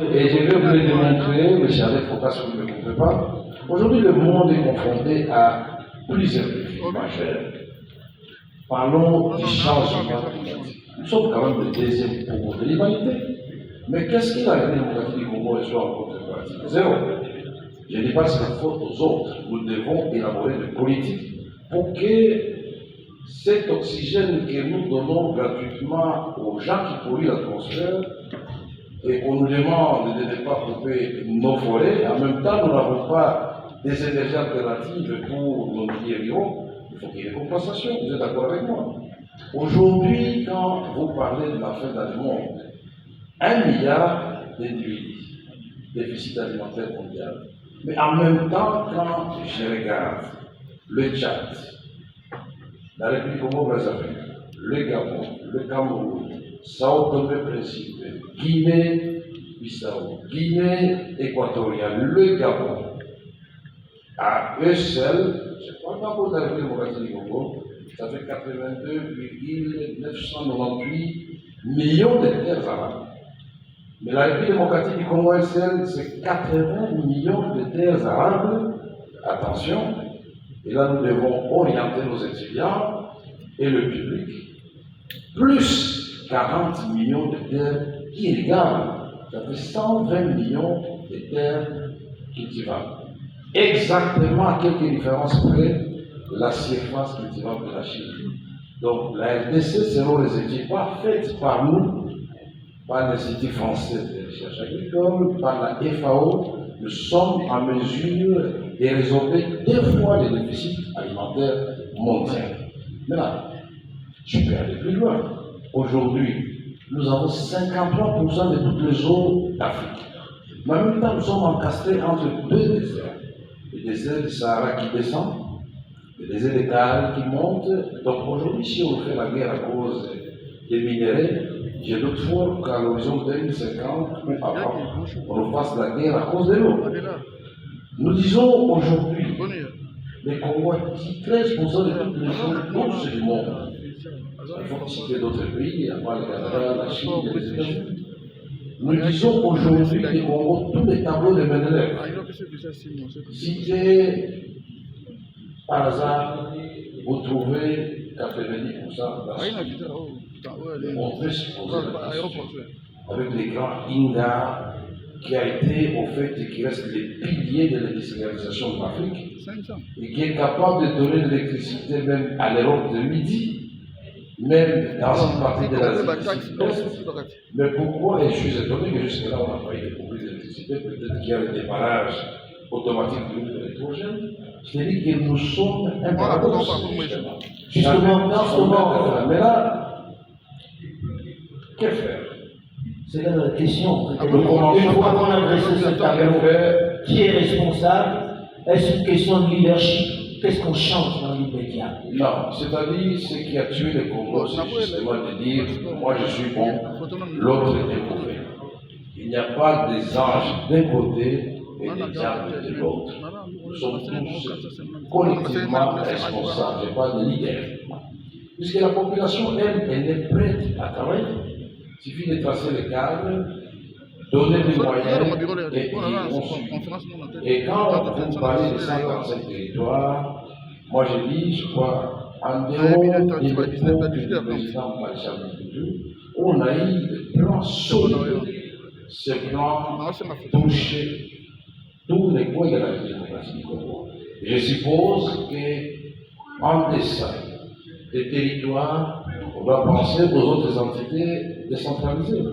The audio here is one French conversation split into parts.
Et je vais vous le démontrer, mais Charles Foucault, si vous ne me trompez pas. Aujourd'hui, le monde est confronté à plusieurs défis majeurs. Parlons du changement climatique. Nous sommes quand même le deuxième poumon de l'humanité. Mais qu'est-ce qui la démocratie du Congo reçoit en contrepartie? Zéro. Je ne dis pas que c'est la faute aux autres. Nous devons élaborer des politiques pour que cet oxygène que nous donnons gratuitement aux gens qui polluent l'atmosphère, et on nous demande de ne pas couper nos forêts, en même temps nous n'avons pas des énergies alternatives pour nos milliers ruraux, il faut qu'il y ait des compensations, vous êtes d'accord avec moi? Aujourd'hui, quand vous parlez de la fin dans le monde, 1 milliard d'individus, déficit alimentaire mondial, mais en même temps, quand je regarde le Tchad, la République Congo-Brazzaville, le Gabon, le Cameroun, Sao Tomé-Principe, Guinée-Bissau, Guinée équatoriale, le Gabon, à eux seuls, je crois pas pour la République démocratique du Congo, ça fait 82,998 millions d'hectares arables. Mais la République démocratique du Congo elle seule, c'est 80 millions de terres arables. Attention, et là nous devons orienter nos étudiants et le public, plus 40 millions de terres irrigables. Ça fait 120 millions de terres cultivables. Exactement à quelques différences près la surface cultivable de la Chine. Donc la RDC, selon les études pas faites par nous, par l'Institut français de recherche agricole, par la FAO, nous sommes en mesure de résorber 2 fois le déficit alimentaire mondial. Maintenant, je peux aller plus loin. Aujourd'hui, nous avons 53% de toutes les eaux d'Afrique. Mais en même temps, nous sommes encastrés entre 2 déserts. Le désert du Sahara qui descend, le désert des Caraïbes qui monte. Donc aujourd'hui, si on fait la guerre à cause des minéraux, j'ai doute fort qu'à l'horizon 2050 ou avant, on nous fasse la guerre à cause de l'eau. Nous disons aujourd'hui, les Congo dit 13% de toutes les eaux douces du monde. Il faut citer d'autres pays, à part le Canada, la Chine et les États-Unis. Nous disons aujourd'hui les Congo, tous les tableaux de Mendeleev. Citez par hasard, vous trouvez 90% on peut se poser la question avec les grands Inga qui a été au fait et qui reste les piliers de l'industrialisation de l'Afrique et qui est capable de donner de l'électricité même à l'Europe de midi, même dans une partie de l'Asie. Mais pourquoi, et je suis étonné que jusque-là on n'a pas eu de compris d'électricité, peut-être qu'il y a le démarrage automatique de l'électrogène. C'est-à-dire que nous sommes un paradoxe. Justement, mais là, que faire? C'est là la question. Une fois qu'on a dressé ce tableau, qui est responsable? Est-ce une question de leadership? Qu'est-ce qu'on change dans l'immédiat? Non, c'est-à-dire ce qui a tué le Congo, c'est justement de dire moi je suis bon, l'autre est mauvais. Il n'y a pas des anges d'un côté et des diables de l'autre. Nous sommes tous collectivement responsables, je parle de leader. Puisque la population, elle est prête à travailler. Il suffit de tracer le cadre, donner des moyens et et quand vous parlez de 145 territoires, moi je dis, je crois, en dehors des propos du président Maréchal Mobutu, on a eu des plans solides. Ces plans touchent tous les coins de la démocratie du Congo. Je suppose qu'en dessin des territoires, on doit penser aux autres entités décentralisées,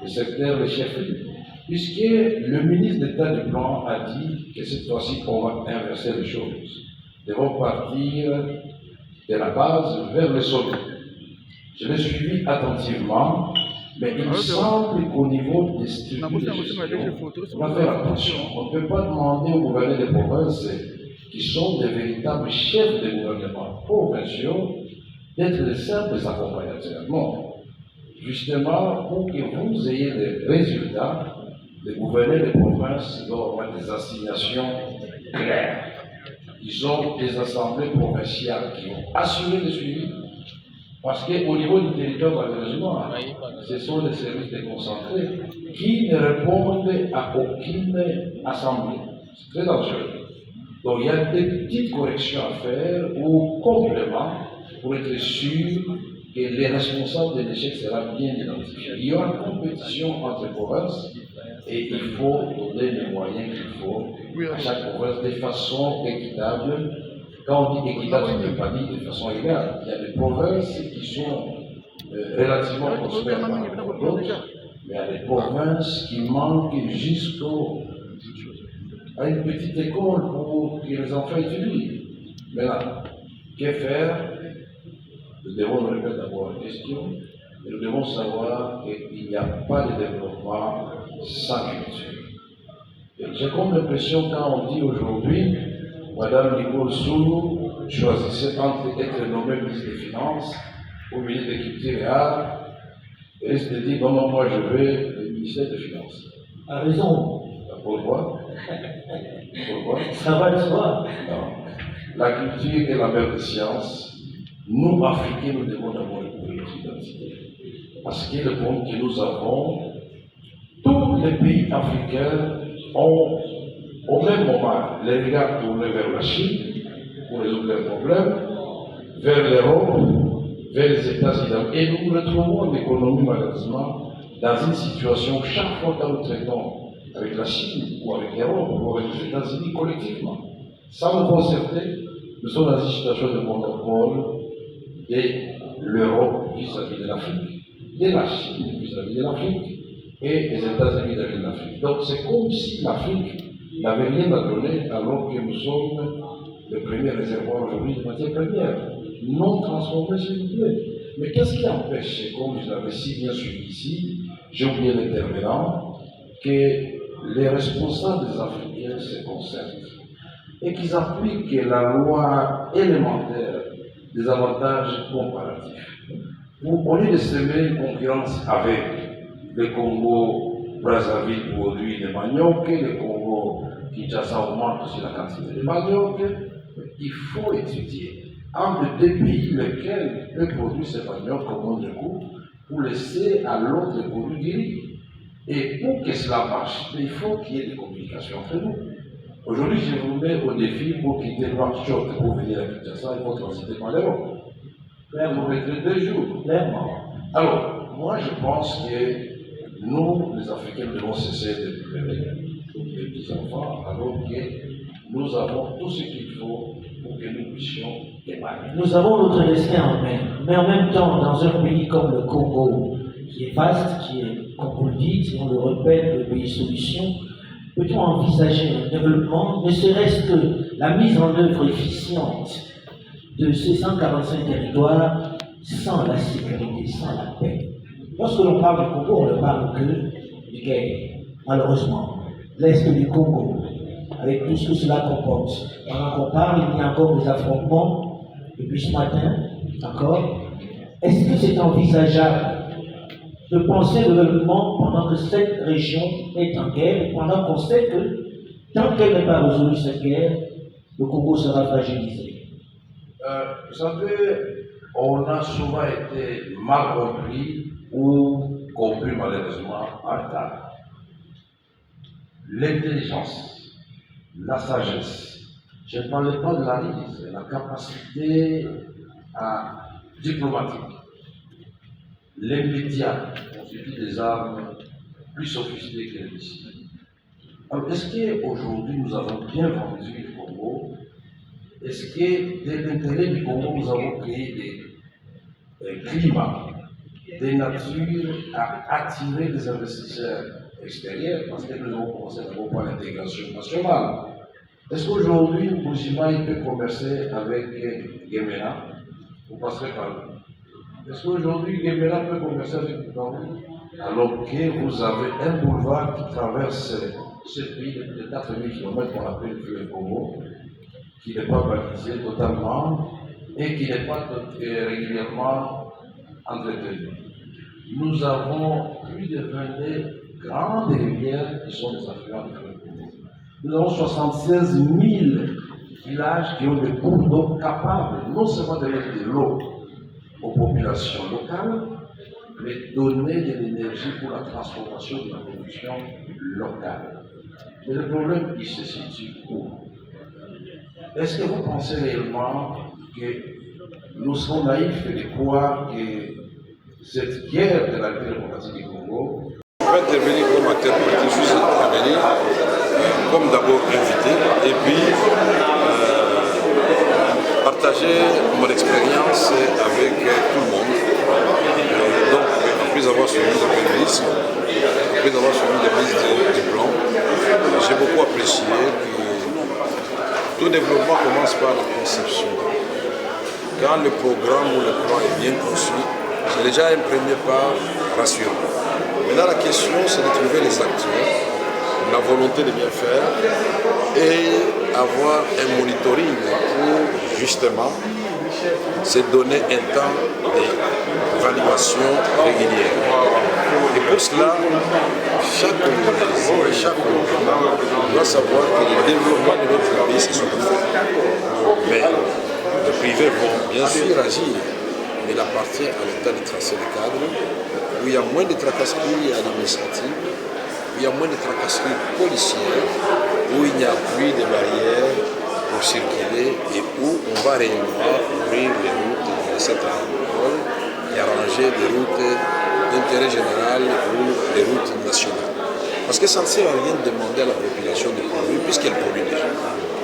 le secteur, les chefferies, puisque le ministre d'État du Plan a dit que cette fois-ci, on va inverser les choses. Nous devons partir de la base vers le sommet. Je l'ai suivi attentivement, mais il me semble qu'au niveau des structures de gestion, on va faire attention. On ne peut pas demander aux gouverneurs des provinces, qui sont des véritables chefs de gouvernement provinciaux, d'être les simples accompagnateurs. Non. Justement, pour que vous ayez des résultats, les gouverneurs des provinces doivent avoir des assignations claires. Ils ont des assemblées provinciales qui ont assuré le suivi. Parce qu'au niveau du territoire, malheureusement, ce sont les services déconcentrés qui ne répondent à aucune assemblée. C'est très dangereux. Donc il y a des petites corrections à faire ou compléments pour être sûr que les responsables de l'échec seront bien identifiés. Il y aura une compétition entre provinces et il faut donner les moyens qu'il faut à chaque province de façon équitable. Quand on dit équitable, on ne peut pas dire de façon égale. Il y a des provinces qui sont relativement prospères par rapport à d'autres, mais il y a des provinces qui manquent à une petite école pour que les enfants étudient. Maintenant, que faire? Nous devons nous répéter d'abord la question, et nous devons savoir qu'il n'y a pas de développement sans culture. Et j'ai comme l'impression quand on dit aujourd'hui, Madame Nicole Soulou choisissait entre être nommée ministre des Finances ou ministre de Culture et Arts, et elle s'est dit, non, moi je veux le ministère des Finances. A raison. Pourquoi? Ça va de soi. Non. La culture est la mère des sciences. Nous, Africains, nous devons d'abord découvrir notre identité. Parce que le problème que nous avons, tous les pays africains ont, au même moment, les regards tournés vers la Chine pour résoudre leurs problèmes, vers l'Europe, vers les États-Unis. Et nous nous retrouvons en économie, malheureusement, dans une situation où chaque fois que nous traitons avec la Chine ou avec l'Europe ou avec les États-Unis collectivement, sans nous concerter, nous sommes dans une situation de monopole de l'Europe vis-à-vis de l'Afrique, de la Chine vis-à-vis de l'Afrique et des États-Unis vis-à-vis de l'Afrique. Donc c'est comme si l'Afrique n'avait rien à donner alors que nous sommes le premier réservoir aujourd'hui de matières premières, non transformées s'il vous plaît. Mais qu'est-ce qui empêche, comme je l'avais si bien suivi ici, j'ai oublié l'intervenant, que les responsables des Africains se concertent et qu'ils appliquent la loi élémentaire des avantages comparatifs. Au lieu de semer une concurrence avec le Congo, Brazzaville produit des manioc, le Congo, Kinshasa augmente aussi la quantité de manioc, il faut étudier entre deux pays lesquels peut produire ces manioc comme de coût pour laisser à l'autre le produit du riz. Et pour que cela marche, il faut qu'il y ait des communications entre nous. Aujourd'hui, je vous mets au défi pour quitter Nouakchott pour venir à Kinshasa, il faut transiter par l'Europe. Vous mettrez 2 jours. Clairement. Alors, moi je pense que nous, les Africains, devons cesser de pleurer comme des petits-enfants, alors que nous avons tout ce qu'il faut pour que nous puissions démarrer. Nous avons notre destin en main, mais en même temps, dans un pays comme le Congo, qui est vaste, qui est, comme vous le dites, si on le répète, le pays solution, peut-on envisager un développement, ne serait-ce que la mise en œuvre efficiente de ces 145 territoires sans la sécurité, sans la paix? Lorsque l'on parle du Congo, on ne parle que de guerre, malheureusement. L'Est du Congo, avec tout ce que cela comporte. Pendant qu'on parle, il y a encore des affrontements depuis ce matin, d'accord? Est-ce que c'est envisageable de penser le développement pendant que cette région est en guerre et pendant qu'on sait que tant qu'elle n'est pas résolue cette guerre, le Congo sera fragilisé? Vous savez, on a souvent été mal compris ou compris malheureusement en retard. L'intelligence, la sagesse, je ne parlais pas de la rise, la capacité diplomatique, les médias constituent des armes plus sophistiquées que les missiles. Alors, est-ce qu'aujourd'hui nous avons bien vendu le Congo? Est-ce que de l'intérêt du Congo, nous avons créé des climats, des natures à attirer des investisseurs extérieurs parce que nous avons commencé d'abord par l'intégration nationale? Est-ce qu'aujourd'hui, Bouzima peut commercer avec Guémena? Vous passerez par là. Est-ce qu'aujourd'hui, Guémena peut commercer avec Bukavu? Alors que vous avez un boulevard qui traverse ce pays de 4000 km qu'on appelle le fleuve Congo, qui n'est pas balisé totalement et qui n'est pas régulièrement entretenu. Nous avons plus de 22 grandes rivières qui sont des affluents du fleuve Congo. Nous avons 76 000 villages qui ont des cours d'eau capables non seulement de mettre de l'eau, aux populations locales, mais donner de l'énergie pour la transformation de la production locale. Mais le problème, il se situe où? Est-ce que vous pensez réellement que nous sommes naïfs de croire que cette guerre de la République démocratique du Congo... Je vais intervenir comme acteur politique, je suis intervenu comme d'abord invité et puis partager mon expérience avec tout le monde. Donc, après avoir suivi le ministre, après avoir suivi le ministre du plan, j'ai beaucoup apprécié que tout développement commence par la conception. Quand le programme ou le plan est bien conçu, c'est déjà un premier pas rassurant. Maintenant, la question, c'est de trouver les acteurs, la volonté de bien faire et avoir un monitoring pour justement se donner un temps d'évaluation régulière. Et pour cela, chaque Congolais, chaque gouvernement doit savoir que le développement de notre pays, c'est son affaire. Mais le privé vont bien sûr agir. Il appartient à l'État de tracer le cadre où il y a moins de tracasseries administratives, où il y a moins de tracasseries policières, où il n'y a plus de barrières pour circuler et où on va réellement ouvrir les routes de cette agricole et arranger des routes d'intérêt général ou des routes nationales. Parce que ça ne sert à rien de demander à la population de produire puisqu'elle produit déjà.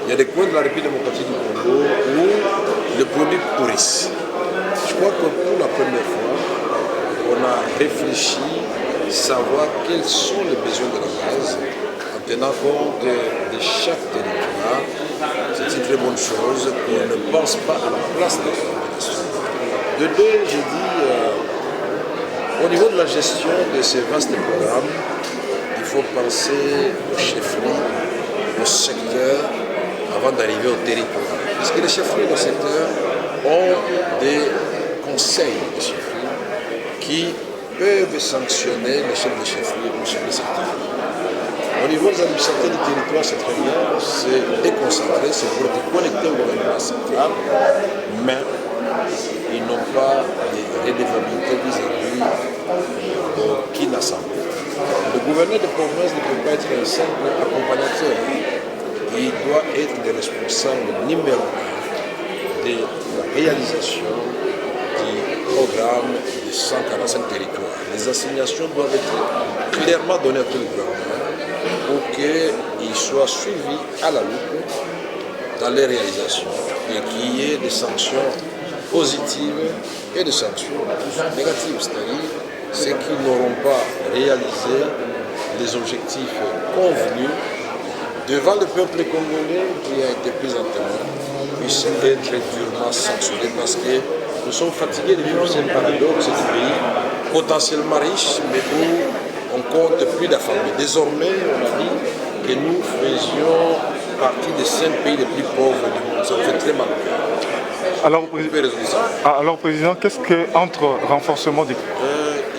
Il y a des coins de la République démocratique du Congo où les produits pourrissent. Je crois que pour la première fois, on a réfléchi à savoir quels sont les besoins de la base en tenant compte de chaque territoire. C'est une très bonne chose qu'on ne pense pas à la place de la population. De deux, j'ai dit, au niveau de la gestion de ces vastes programmes, il faut penser au chef-lieu, au secteur, avant d'arriver au territoire. Parce que les chefs-lieux de secteur ont des conseils de chefs-lieux qui peuvent sanctionner les chefs de chefs-lieux ou chefs de secteur. Au niveau des administrateurs du territoire, c'est très bien, c'est déconcentré, c'est pour être connecté au gouvernement central, mais ils n'ont pas de redevabilité vis-à-vis de qui l'assemblée. Le gouverneur de province ne peut pas être un simple accompagnateur. Il doit être le responsable numéro 1 de la réalisation du programme de 145 territoires. Les assignations doivent être clairement données à tout le gouvernement pour qu'ils soient suivis à la loupe dans les réalisations et qu'il y ait des sanctions positives et des sanctions négatives, c'est-à-dire ceux qui n'auront pas réalisé les objectifs convenus devant le peuple congolais qui a été pris en témoin, puisse être durement sanctionné parce que nous sommes fatigués de vivre ce paradoxe du pays potentiellement riche, mais où on compte plus d'affamés. Désormais, on a dit que nous faisions partie des 5 pays les plus pauvres du monde. Ça nous fait très mal. Alors, Président, qu'est-ce que entre renforcement des...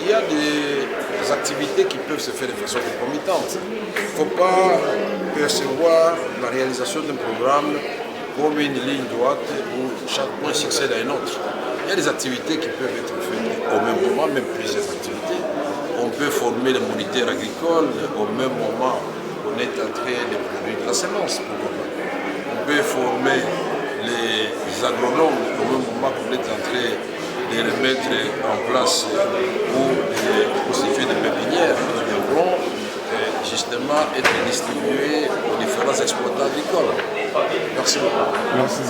Il y a des activités qui peuvent se faire de façon concomitante. Il ne faut pas percevoir la réalisation d'un programme comme une ligne droite où chaque point succède à un autre. Il y a des activités qui peuvent être faites au même moment, même plusieurs activités. On peut former les moniteurs agricoles au même moment qu'on est en train de produire de la semence. On peut former les agronomes au même moment qu'on est en train de les mettre en place pour constituer des pépinières qui devront justement être distribuées aux différents exploitants agricoles. Merci beaucoup. Merci.